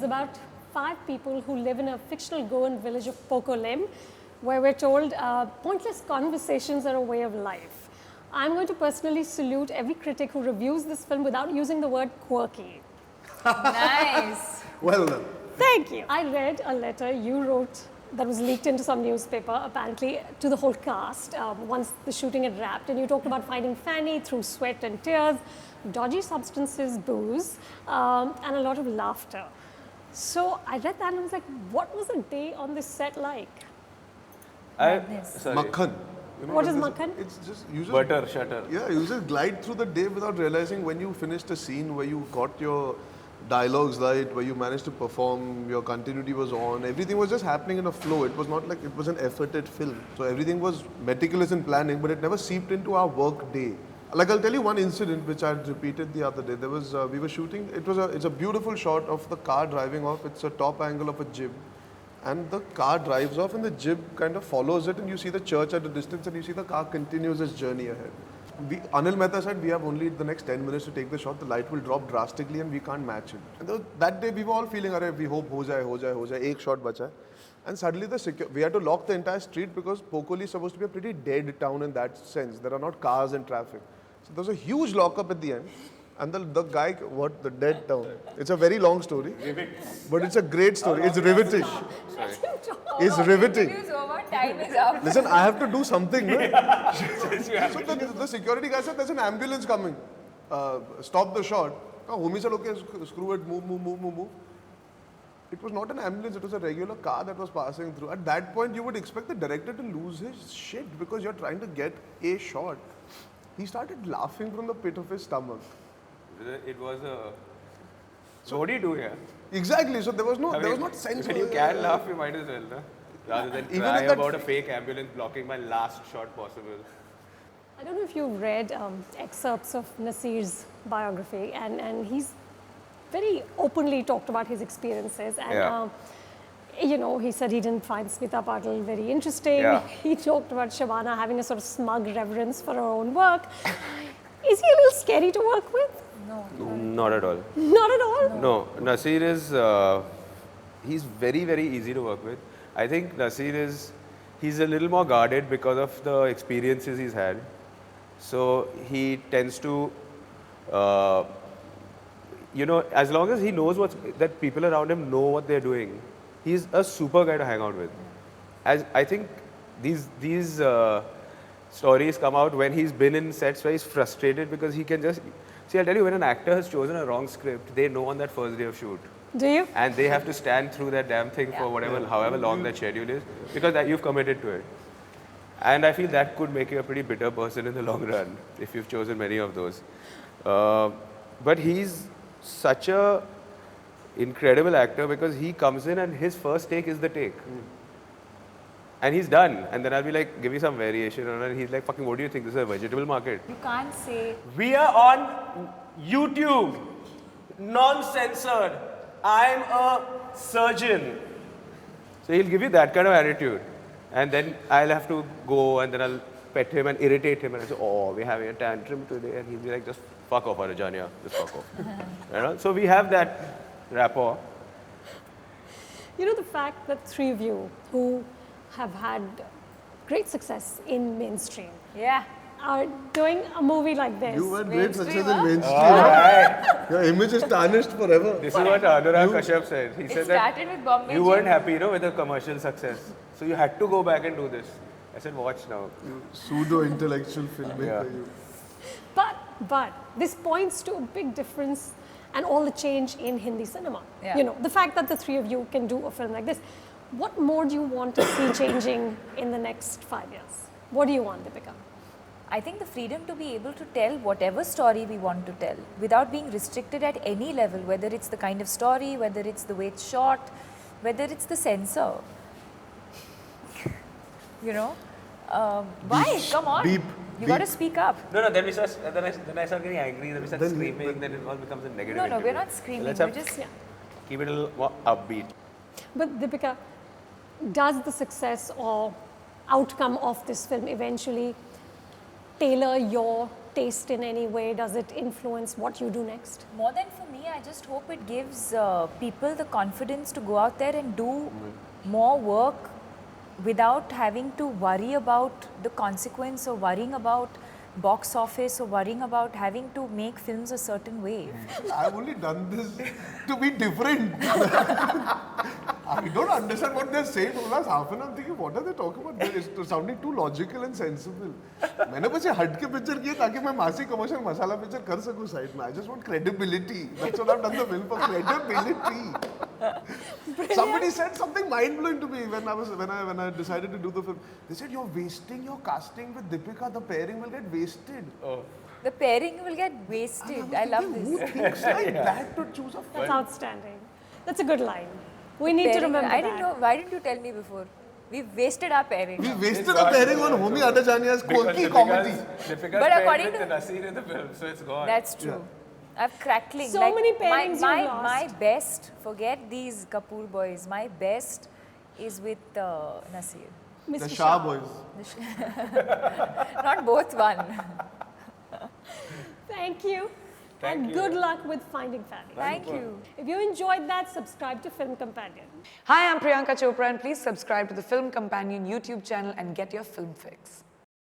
about 5 people who live in a fictional Goan village of Pokolim, where we're told pointless conversations are a way of life. I'm going to personally salute every critic who reviews this film without using the word quirky. Nice. Well done. Thank you. I read a letter you wrote that was leaked into some newspaper, apparently, to the whole cast once the shooting had wrapped. And you talked about finding Fanny through sweat and tears, dodgy substances, booze, and a lot of laughter. So I read that and I was like, what was a day on this set like? Madness. Makhan. You know What is this- makhan? It's just you just Butter, shutter. Yeah, you just glide through the day without realizing when you finished a scene where you got your dialogues right, where you managed to perform, your continuity was on, everything was just happening in a flow. It was not like it was an efforted film. So everything was meticulous in planning, but it never seeped into our work day. Like I'll tell you one incident which I repeated the other day. There was we were shooting. It's a beautiful shot of the car driving off. It's a top angle of a jib. And the car drives off and the jib kind of follows it and you see the church at a distance and you see the car continues its journey ahead. Anil Mehta said we have only the next 10 minutes to take the shot, the light will drop drastically and we can't match it. And that day we were all feeling, we hope ho jaye, ek shot bacha hai. And suddenly we had to lock the entire street because Pokoli is supposed to be a pretty dead town in that sense. There are not cars and traffic. So there was a huge lockup at the end. And the guy, the dead town. It's a very long story. But it's a great story. It's riveting. It's riveting. Interview's over, time is up. Listen, I have to do something, no? So the security guy said, there's an ambulance coming. Stop the shot. Homi said, okay, screw it, move. It was not an ambulance, it was a regular car that was passing through. At that point, you would expect the director to lose his shit because you're trying to get a shot. He started laughing from the pit of his stomach. It was a... So what do you do here? Exactly, so there was not sense. When you can laugh, you might as well, no? Rather than Even cry if that about a fake ambulance blocking my last shot possible. I don't know if you've read excerpts of Nasir's biography, and he's very openly talked about his experiences. And, you know, he said he didn't find Smita Patil very interesting. Yeah. He talked about Shabana having a sort of smug reverence for her own work. Is he a little scary to work with? Not at all. Not at all? No, Nasir is, he's very, very easy to work with. I think Nasir he's a little more guarded because of the experiences he's had. So he tends to, you know, as long as he knows that people around him know what they're doing, he's a super guy to hang out with. As I think these stories come out when he's been in sets where he's frustrated because he can just... See, I'll tell you, when an actor has chosen a wrong script, they know on that first day of shoot. Do you? And they have to stand through that damn thing for however long that schedule is, because you've committed to it. And I feel that could make you a pretty bitter person in the long run, if you've chosen many of those. But he's such a incredible actor because he comes in and his first take is the take. And he's done. And then I'll be like, give me some variation. And he's like, fucking, what do you think? This is a vegetable market. You can't say. We are on YouTube. Non-censored. I'm a surgeon. So he'll give you that kind of attitude. And then I'll have to go and then I'll pet him and irritate him. And I'll say, oh, we're having a tantrum today. And he'll be like, just fuck off, Adajania. Just fuck off. You know? So we have that rapport. You know, the fact that 3 of you who have had great success in mainstream are doing a movie like this. You had great success in mainstream. Right. Your image is tarnished forever. This is what Anurag Kashyap said. He It said that started with Bombay. you weren't happy, you know, with the commercial success. So you had to go back and do this. I said, watch now. Pseudo-intellectual filmmaker. Yeah. You. But this points to a big difference and all the change in Hindi cinema. Yeah. You know, the fact that the 3 of you can do a film like this. What more do you want to see changing in the next 5 years? What do you want, Deepika? I think the freedom to be able to tell whatever story we want to tell without being restricted at any level, whether it's the kind of story, whether it's the way it's shot, whether it's the censor. You know? Why? Come on. Beep. You got to speak up. No, then I start getting angry, then we start screaming, then it all becomes a negative No, interview. we're not screaming. Let's We're have- just... Keep it a little more upbeat. But Deepika, does the success or outcome of this film eventually tailor your taste in any way? Does it influence what you do next? More than for me, I just hope it gives people the confidence to go out there and do more work without having to worry about the consequence or worrying about box office or worrying about having to make films a certain way. I've only done this to be different. I don't understand what they're saying for the last half an hour. I'm thinking, what are they talking about? It's sounding too logical and sensible. मैंने बस ये हट के picture किया ताकि मैं मासी commercial मसाला picture कर सकूं साइड में. I just want credibility. That's what I've done the film for, credibility. Somebody said something mind blowing to me when I decided to do the film. They said you're wasting your casting with Deepika. The pairing will get wasted. Oh. The pairing will get wasted. I love this. Who thinks like that to choose a film? That's outstanding. That's a good line. We need to remember I that. didn't know. Why didn't you tell me before? We've wasted our pairing. We wasted a pairing on Homi Adajania's quirky comedy. But according according to- to Nasir in the film, so it's gone. That's true. I've crackling. So many pairings my, you've lost. my best, forget these Kapoor boys, my best is with Nasir. Mr. The Shah boys. Not both one. Thank you. Thank and you. good luck with Finding Fanny. Thank you. If you enjoyed that, subscribe to Film Companion. Hi, I'm Priyanka Chopra and please subscribe to the Film Companion YouTube channel and get your film fix.